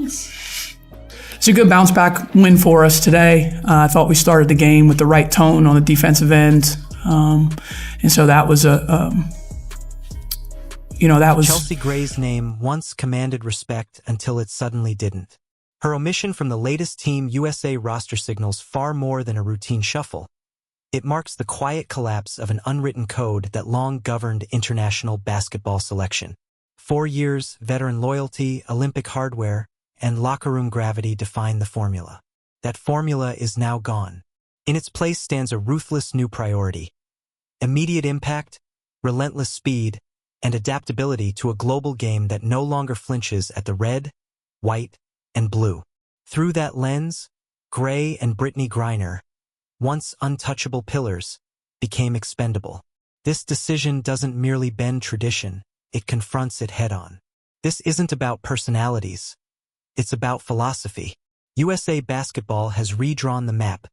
It's a good bounce back win for us today. I thought we started the game with the right tone on the defensive end. And so that was Chelsea Gray's name once commanded respect until it suddenly didn't. Her omission from the latest Team USA roster signals far more than a routine shuffle. It marks the quiet collapse of an unwritten code that long governed international basketball selection. 4 years, veteran loyalty, Olympic hardware, and locker room gravity define the formula. That formula is now gone. In its place stands a ruthless new priority: immediate impact, relentless speed, and adaptability to a global game that no longer flinches at the red, white, and blue. Through that lens, Gray and Britney Griner, once untouchable pillars, became expendable. This decision doesn't merely bend tradition, it confronts it head-on. This isn't about personalities. It's about philosophy. USA Basketball has redrawn the map,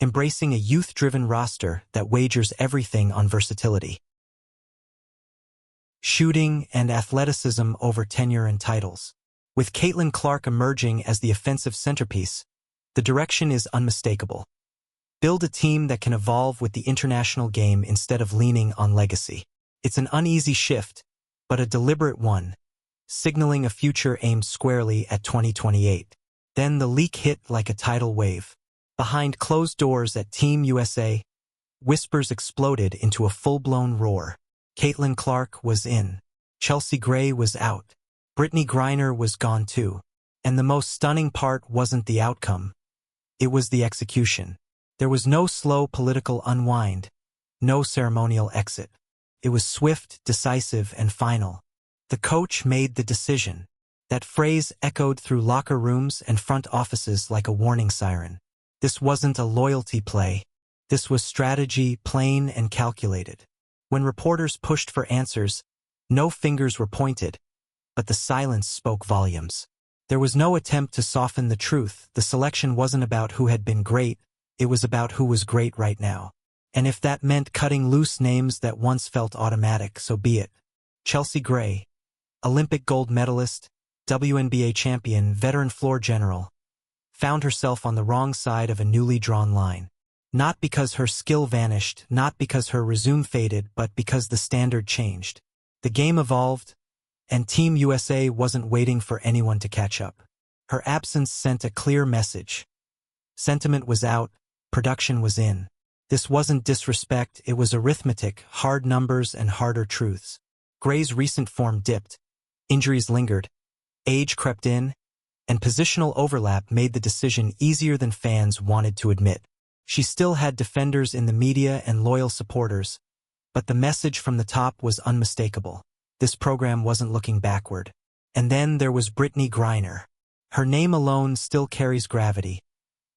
embracing a youth-driven roster that wagers everything on versatility, shooting, and athleticism over tenure and titles. With Caitlyn Clark emerging as the offensive centerpiece, the direction is unmistakable. Build a team that can evolve with the international game instead of leaning on legacy. It's an uneasy shift, but a deliberate one, signaling a future aimed squarely at 2028. Then the leak hit like a tidal wave. Behind closed doors at Team USA, whispers exploded into a full-blown roar. Caitlyn Clark was in. Chelsea Gray was out. Britney Griner was gone too. And the most stunning part wasn't the outcome. It was the execution. There was no slow political unwind, no ceremonial exit. It was swift, decisive, and final. The coach made the decision. That phrase echoed through locker rooms and front offices like a warning siren. This wasn't a loyalty play. This was strategy, plain and calculated. When reporters pushed for answers, no fingers were pointed, but the silence spoke volumes. There was no attempt to soften the truth. The selection wasn't about who had been great, it was about who was great right now. And if that meant cutting loose names that once felt automatic, so be it. Chelsea Gray, Olympic gold medalist, WNBA champion, veteran floor general, found herself on the wrong side of a newly drawn line. Not because her skill vanished, not because her resume faded, but because the standard changed. The game evolved, and Team USA wasn't waiting for anyone to catch up. Her absence sent a clear message. Sentiment was out, production was in. This wasn't disrespect, it was arithmetic, hard numbers and harder truths. Gray's recent form dipped, injuries lingered, age crept in, and positional overlap made the decision easier than fans wanted to admit. She still had defenders in the media and loyal supporters, but the message from the top was unmistakable. This program wasn't looking backward. And then there was Britney Griner. Her name alone still carries gravity,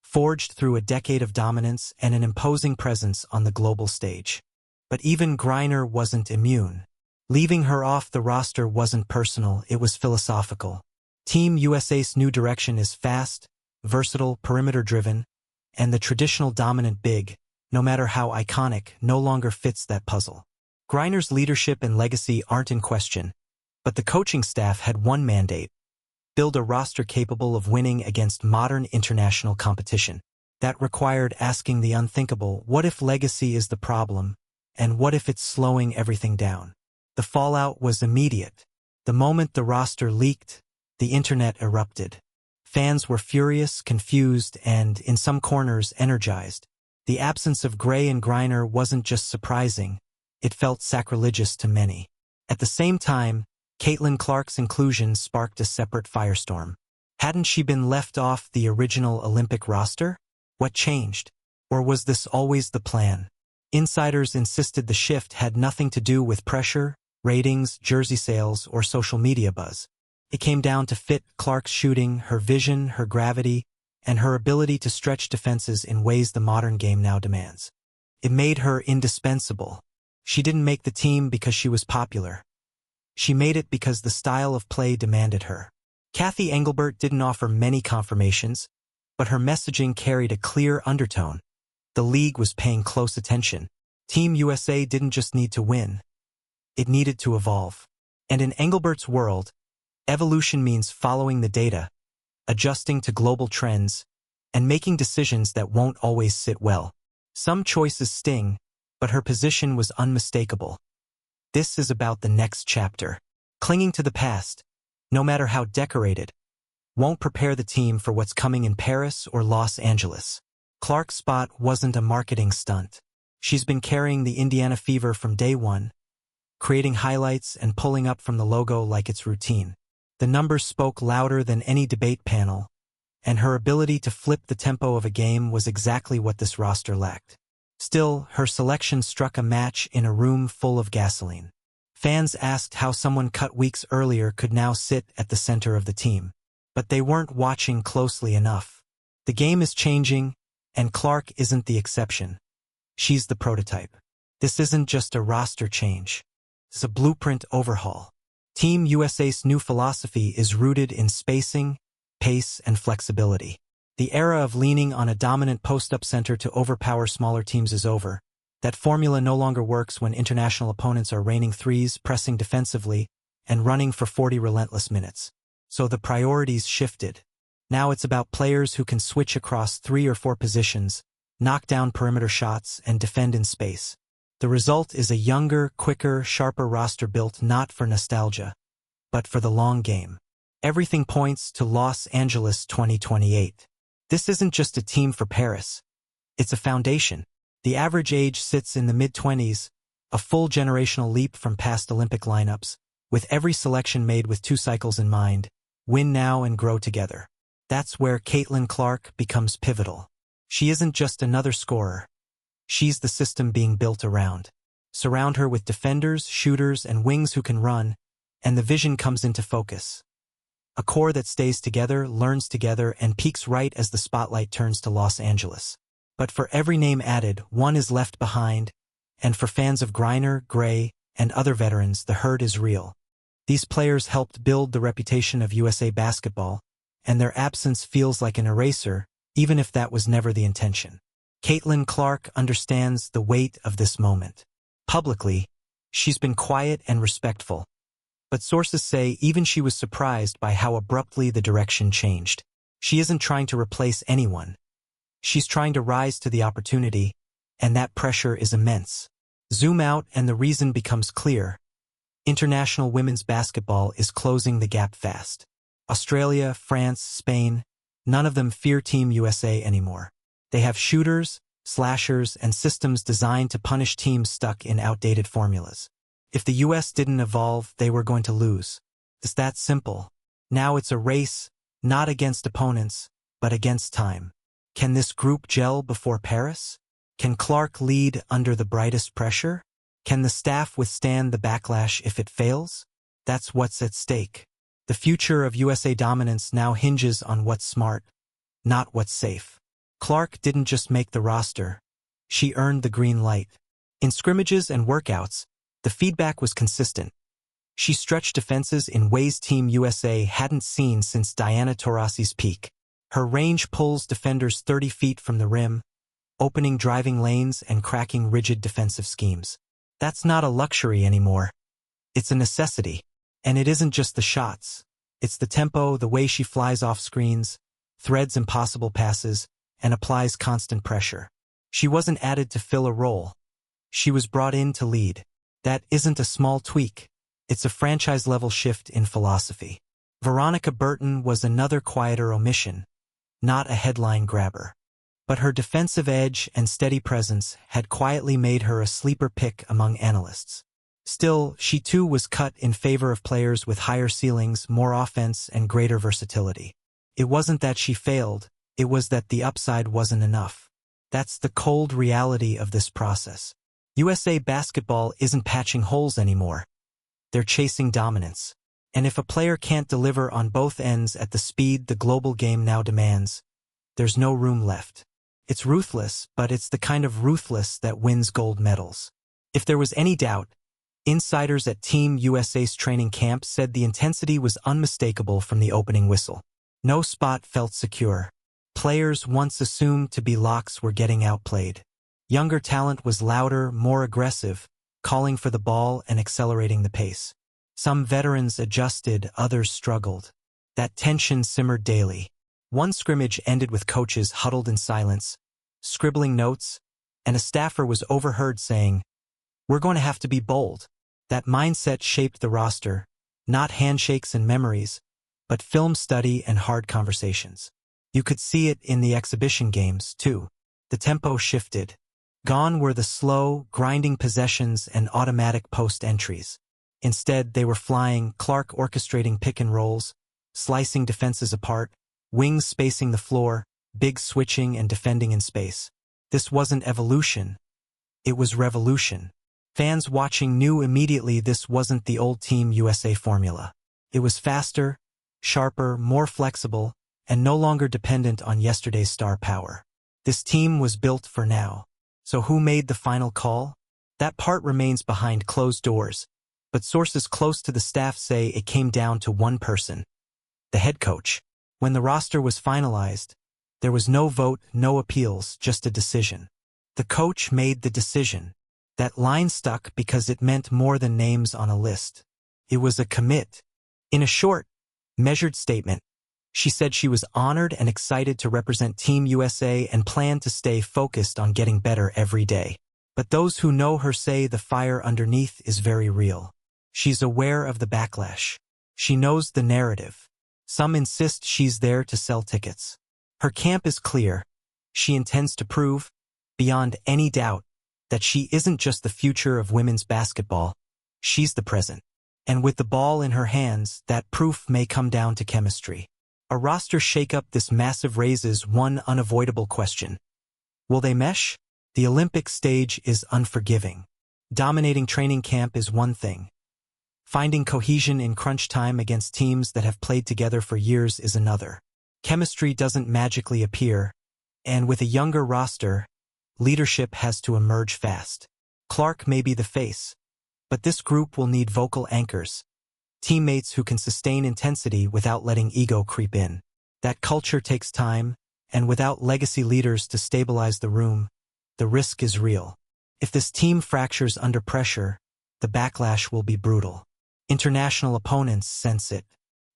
forged through a decade of dominance and an imposing presence on the global stage. But even Griner wasn't immune. Leaving her off the roster wasn't personal, it was philosophical. Team USA's new direction is fast, versatile, perimeter-driven, and the traditional dominant big, no matter how iconic, no longer fits that puzzle. Griner's leadership and legacy aren't in question, but the coaching staff had one mandate: build a roster capable of winning against modern international competition. That required asking the unthinkable: what if legacy is the problem, and what if it's slowing everything down? The fallout was immediate. The moment the roster leaked, the internet erupted. Fans were furious, confused, and, in some corners, energized. The absence of Gray and Griner wasn't just surprising, it felt sacrilegious to many. At the same time, Caitlyn Clark's inclusion sparked a separate firestorm. Hadn't she been left off the original Olympic roster? What changed? Or was this always the plan? Insiders insisted the shift had nothing to do with pressure, ratings, jersey sales, or social media buzz. It came down to fit: Clark's shooting, her vision, her gravity, and her ability to stretch defenses in ways the modern game now demands. It made her indispensable. She didn't make the team because she was popular. She made it because the style of play demanded her. Cathy Engelbert didn't offer many confirmations, but her messaging carried a clear undertone. The league was paying close attention. Team USA didn't just need to win. It needed to evolve. And in Engelbert's world, evolution means following the data, adjusting to global trends, and making decisions that won't always sit well. Some choices sting, but her position was unmistakable. This is about the next chapter. Clinging to the past, no matter how decorated, won't prepare the team for what's coming in Paris or Los Angeles. Clark's spot wasn't a marketing stunt. She's been carrying the Indiana fever from day one, creating highlights and pulling up from the logo like it's routine. The numbers spoke louder than any debate panel, and her ability to flip the tempo of a game was exactly what this roster lacked. Still, her selection struck a match in a room full of gasoline. Fans asked how someone cut weeks earlier could now sit at the center of the team. But they weren't watching closely enough. The game is changing, and Clark isn't the exception. She's the prototype. This isn't just a roster change. It's a blueprint overhaul. Team USA's new philosophy is rooted in spacing, pace, and flexibility. The era of leaning on a dominant post-up center to overpower smaller teams is over. That formula no longer works when international opponents are raining threes, pressing defensively, and running for 40 relentless minutes. So the priorities shifted. Now it's about players who can switch across 3 or 4 positions, knock down perimeter shots, and defend in space. The result is a younger, quicker, sharper roster built not for nostalgia, but for the long game. Everything points to Los Angeles 2028. This isn't just a team for Paris. It's a foundation. The average age sits in the mid-20s, a full generational leap from past Olympic lineups, with every selection made with 2 cycles in mind: win now and grow together. That's where Caitlyn Clark becomes pivotal. She isn't just another scorer. She's the system being built around. Surround her with defenders, shooters, and wings who can run, and the vision comes into focus. A core that stays together, learns together, and peaks right as the spotlight turns to Los Angeles. But for every name added, one is left behind, and for fans of Griner, Gray, and other veterans, the hurt is real. These players helped build the reputation of USA basketball, and their absence feels like an eraser, even if that was never the intention. Caitlyn Clark understands the weight of this moment. Publicly, she's been quiet and respectful, but sources say even she was surprised by how abruptly the direction changed. She isn't trying to replace anyone. She's trying to rise to the opportunity, and that pressure is immense. Zoom out and the reason becomes clear. International women's basketball is closing the gap fast. Australia, France, Spain, none of them fear Team USA anymore. They have shooters, slashers, and systems designed to punish teams stuck in outdated formulas. If the US didn't evolve, they were going to lose. It's that simple. Now it's a race, not against opponents, but against time. Can this group gel before Paris? Can Clark lead under the brightest pressure? Can the staff withstand the backlash if it fails? That's what's at stake. The future of USA dominance now hinges on what's smart, not what's safe. Clark didn't just make the roster. She earned the green light. In scrimmages and workouts, the feedback was consistent. She stretched defenses in ways Team USA hadn't seen since Diana Taurasi's peak. Her range pulls defenders 30 feet from the rim, opening driving lanes and cracking rigid defensive schemes. That's not a luxury anymore. It's a necessity. And it isn't just the shots. It's the tempo, the way she flies off screens, threads impossible passes, and applies constant pressure. She wasn't added to fill a role. She was brought in to lead. That isn't a small tweak. It's a franchise-level shift in philosophy. Veronica Burton was another quieter omission, not a headline grabber. But her defensive edge and steady presence had quietly made her a sleeper pick among analysts. Still, she too was cut in favor of players with higher ceilings, more offense, and greater versatility. It wasn't that she failed, it was that the upside wasn't enough. That's the cold reality of this process. USA basketball isn't patching holes anymore. They're chasing dominance. And if a player can't deliver on both ends at the speed the global game now demands, there's no room left. It's ruthless, but it's the kind of ruthless that wins gold medals. If there was any doubt, insiders at Team USA's training camp said the intensity was unmistakable from the opening whistle. No spot felt secure. Players once assumed to be locks were getting outplayed. Younger talent was louder, more aggressive, calling for the ball and accelerating the pace. Some veterans adjusted, others struggled. That tension simmered daily. One scrimmage ended with coaches huddled in silence, scribbling notes, and a staffer was overheard saying, "We're going to have to be bold." That mindset shaped the roster, not handshakes and memories, but film study and hard conversations. You could see it in the exhibition games, too. The tempo shifted. Gone were the slow, grinding possessions and automatic post entries. Instead, they were flying, Clark orchestrating pick and rolls, slicing defenses apart, wings spacing the floor, big switching and defending in space. This wasn't evolution. It was revolution. Fans watching knew immediately this wasn't the old Team USA formula. It was faster, sharper, more flexible, and no longer dependent on yesterday's star power. This team was built for now. So who made the final call? That part remains behind closed doors, but sources close to the staff say it came down to one person: the head coach. When the roster was finalized, there was no vote, no appeals, just a decision. The coach made the decision. That line stuck because it meant more than names on a list. It was a commit. In a short, measured statement, she said she was honored and excited to represent Team USA and planned to stay focused on getting better every day. But those who know her say the fire underneath is very real. She's aware of the backlash. She knows the narrative. Some insist she's there to sell tickets. Her camp is clear. She intends to prove, beyond any doubt, that she isn't just the future of women's basketball. She's the present. And with the ball in her hands, that proof may come down to chemistry. A roster shakeup this massive raises one unavoidable question. Will they mesh? The Olympic stage is unforgiving. Dominating training camp is one thing. Finding cohesion in crunch time against teams that have played together for years is another. Chemistry doesn't magically appear, and with a younger roster, leadership has to emerge fast. Clark may be the face, but this group will need vocal anchors. Teammates who can sustain intensity without letting ego creep in. That culture takes time, and without legacy leaders to stabilize the room, the risk is real. If this team fractures under pressure, the backlash will be brutal. International opponents sense it.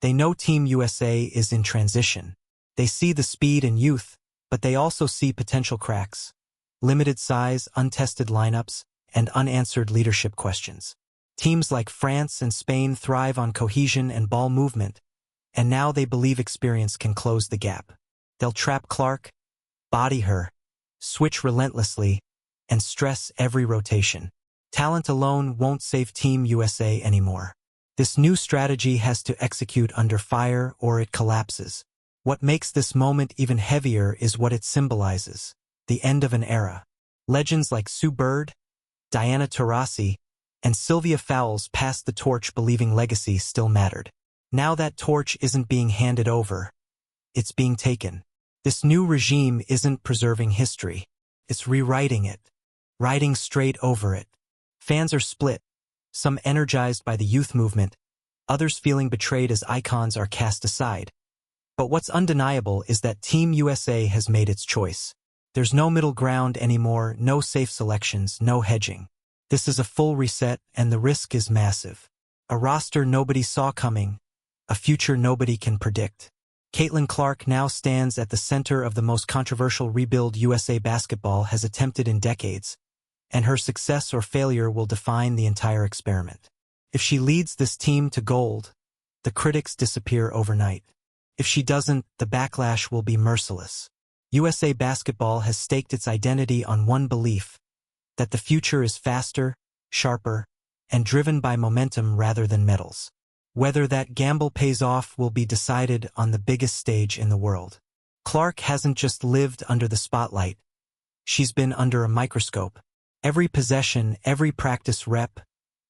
They know Team USA is in transition. They see the speed and youth, but they also see potential cracks. Limited size, untested lineups, and unanswered leadership questions. Teams like France and Spain thrive on cohesion and ball movement, and now they believe experience can close the gap. They'll trap Clark, body her, switch relentlessly, and stress every rotation. Talent alone won't save Team USA anymore. This new strategy has to execute under fire or it collapses. What makes this moment even heavier is what it symbolizes: the end of an era. Legends like Sue Bird, Diana Taurasi, and Sylvia Fowles passed the torch believing legacy still mattered. Now that torch isn't being handed over, it's being taken. This new regime isn't preserving history. It's rewriting it, riding straight over it. Fans are split, some energized by the youth movement, others feeling betrayed as icons are cast aside. But what's undeniable is that Team USA has made its choice. There's no middle ground anymore, no safe selections, no hedging. This is a full reset, and the risk is massive. A roster nobody saw coming, a future nobody can predict. Caitlyn Clark now stands at the center of the most controversial rebuild USA basketball has attempted in decades, and her success or failure will define the entire experiment. If she leads this team to gold, the critics disappear overnight. If she doesn't, the backlash will be merciless. USA basketball has staked its identity on one belief: that the future is faster, sharper, and driven by momentum rather than medals. Whether that gamble pays off will be decided on the biggest stage in the world. Clark hasn't just lived under the spotlight. She's been under a microscope. Every possession, every practice rep,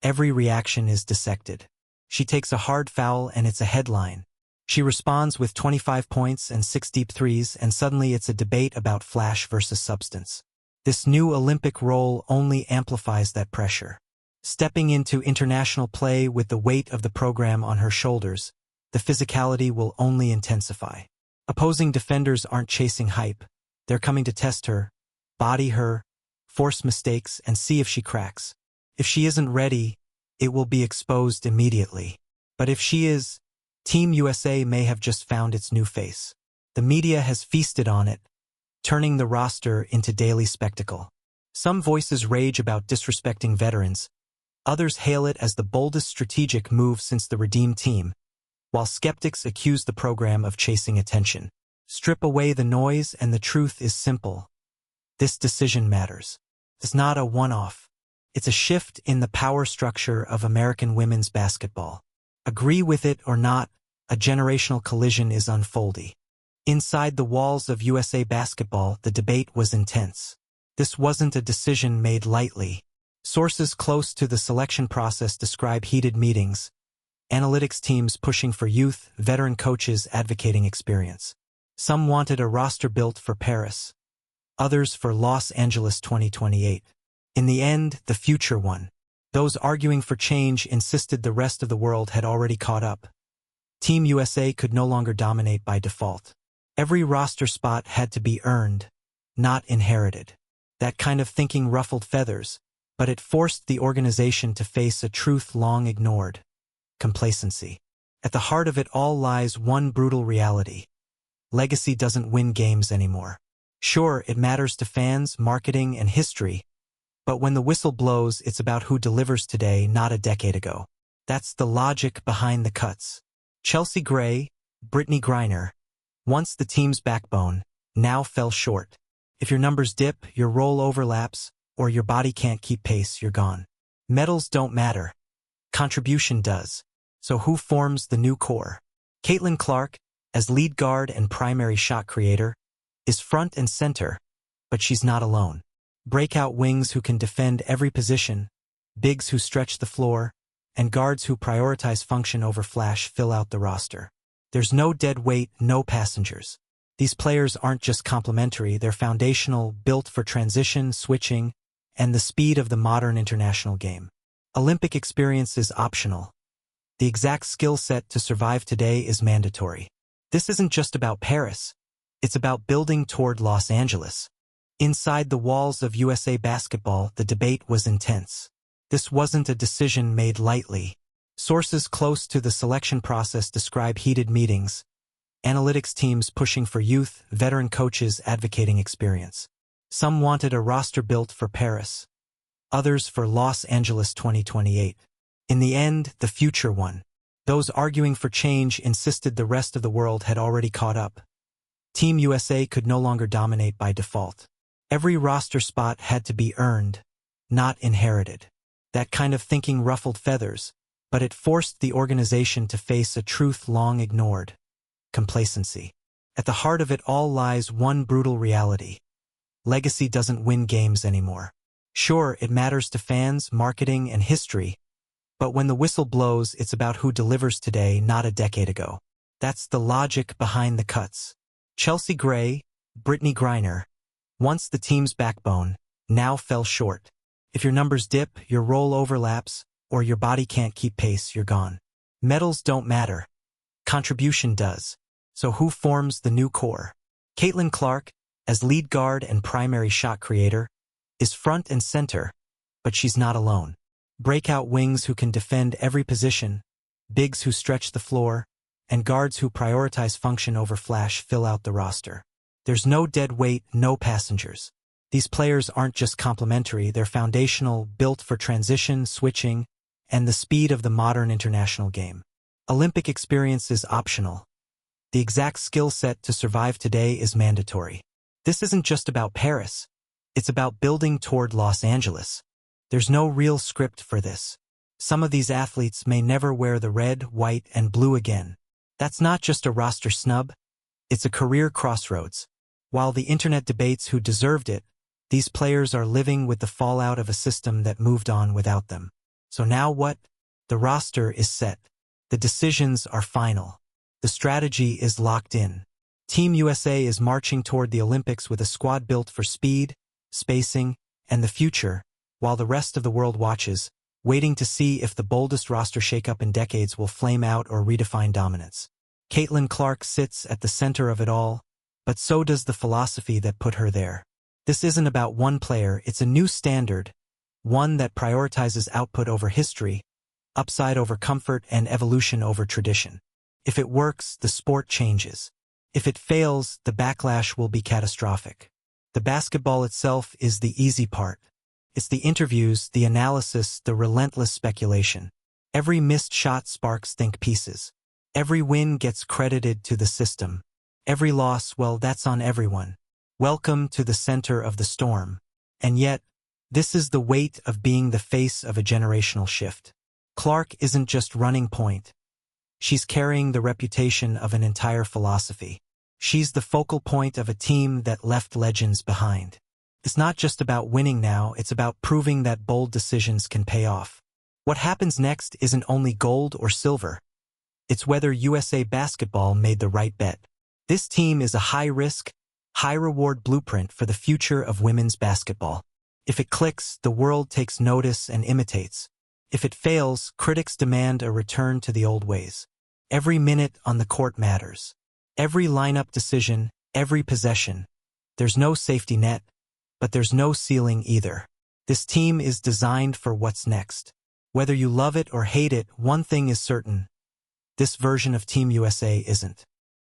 every reaction is dissected. She takes a hard foul and it's a headline. She responds with 25 points and 6 deep threes, and suddenly it's a debate about flash versus substance. This new Olympic role only amplifies that pressure. Stepping into international play with the weight of the program on her shoulders, the physicality will only intensify. Opposing defenders aren't chasing hype. They're coming to test her, body her, force mistakes, and see if she cracks. If she isn't ready, it will be exposed immediately. But if she is, Team USA may have just found its new face. The The media has feasted on it, turning the roster into daily spectacle. Some voices rage about disrespecting veterans, others hail it as the boldest strategic move since the Redeem Team, while skeptics accuse the program of chasing attention. Strip away the noise and the truth is simple. This decision matters. It's not a one-off. It's a shift in the power structure of American women's basketball. Agree with it or not, a generational collision is unfolding. Inside the walls of USA Basketball, the debate was intense. This wasn't a decision made lightly. Sources close to the selection process describe heated meetings, analytics teams pushing for youth, veteran coaches advocating experience. Some wanted a roster built for Paris, others for Los Angeles 2028. In the end, the future won. Those arguing for change insisted the rest of the world had already caught up. Team USA could no longer dominate by default. Every roster spot had to be earned, not inherited. That kind of thinking ruffled feathers, but it forced the organization to face a truth long ignored: complacency. At the heart of it all lies one brutal reality. Legacy doesn't win games anymore. Sure, it matters to fans, marketing, and history, but when the whistle blows, it's about who delivers today, not a decade ago. That's the logic behind the cuts. Chelsea Gray, Britney Griner, once the team's backbone, now fell short. If your numbers dip, your role overlaps, or your body can't keep pace, you're gone. Medals don't matter. Contribution does. So who forms the new core? Caitlyn Clark, as lead guard and primary shot creator, is front and center, but she's not alone. Breakout wings who can defend every position, bigs who stretch the floor, and guards who prioritize function over flash fill out the roster. There's no dead weight, no passengers. These players aren't just complementary, they're foundational, built for transition, switching, and the speed of the modern international game. Olympic experience is optional. The exact skill set to survive today is mandatory. This isn't just about Paris. It's about building toward Los Angeles. Inside the walls of USA Basketball, the debate was intense. This wasn't a decision made lightly. Sources close to the selection process describe heated meetings, analytics teams pushing for youth, veteran coaches advocating experience. Some wanted a roster built for Paris, others for Los Angeles 2028. In the end, the future won. Those arguing for change insisted the rest of the world had already caught up. Team USA could no longer dominate by default. Every roster spot had to be earned, not inherited. That kind of thinking ruffled feathers, but it forced the organization to face a truth long ignored: complacency. At the heart of it all lies one brutal reality. Legacy doesn't win games anymore. Sure, it matters to fans, marketing, and history, but when the whistle blows, it's about who delivers today, not a decade ago. That's the logic behind the cuts. Chelsea Gray, Britney Griner, once the team's backbone, now fell short. If your numbers dip, your role overlaps, or your body can't keep pace, you're gone. Medals don't matter. Contribution does. So who forms the new core? Caitlyn Clark, as lead guard and primary shot creator, is front and center, but she's not alone. Breakout wings who can defend every position, bigs who stretch the floor, and guards who prioritize function over flash fill out the roster. There's no dead weight, no passengers. These players aren't just complementary, they're foundational, built for transition, switching, and the speed of the modern international game. Olympic experience is optional. The exact skill set to survive today is mandatory. This isn't just about Paris. It's about building toward Los Angeles. There's no real script for this. Some of these athletes may never wear the red, white, and blue again. That's not just a roster snub. It's a career crossroads. While the internet debates who deserved it, these players are living with the fallout of a system that moved on without them. So now what? The roster is set. The decisions are final. The strategy is locked in. Team USA is marching toward the Olympics with a squad built for speed, spacing, and the future, while the rest of the world watches, waiting to see if the boldest roster shakeup in decades will flame out or redefine dominance. Caitlyn Clark sits at the center of it all, but so does the philosophy that put her there. This isn't about one player, it's a new standard, one that prioritizes output over history, upside over comfort, and evolution over tradition. If it works, the sport changes. If it fails, the backlash will be catastrophic. The basketball itself is the easy part. It's the interviews, the analysis, the relentless speculation. Every missed shot sparks think pieces. Every win gets credited to the system. Every loss, well, that's on everyone. Welcome to the center of the storm. And yet, this is the weight of being the face of a generational shift. Clark isn't just running point. She's carrying the reputation of an entire philosophy. She's the focal point of a team that left legends behind. It's not just about winning now, it's about proving that bold decisions can pay off. What happens next isn't only gold or silver. It's whether USA Basketball made the right bet. This team is a high-risk, high-reward blueprint for the future of women's basketball. If it clicks, the world takes notice and imitates. If it fails, critics demand a return to the old ways. Every minute on the court matters. Every lineup decision, every possession. There's no safety net, but there's no ceiling either. This team is designed for what's next. Whether you love it or hate it, one thing is certain. This version of Team USA isn't.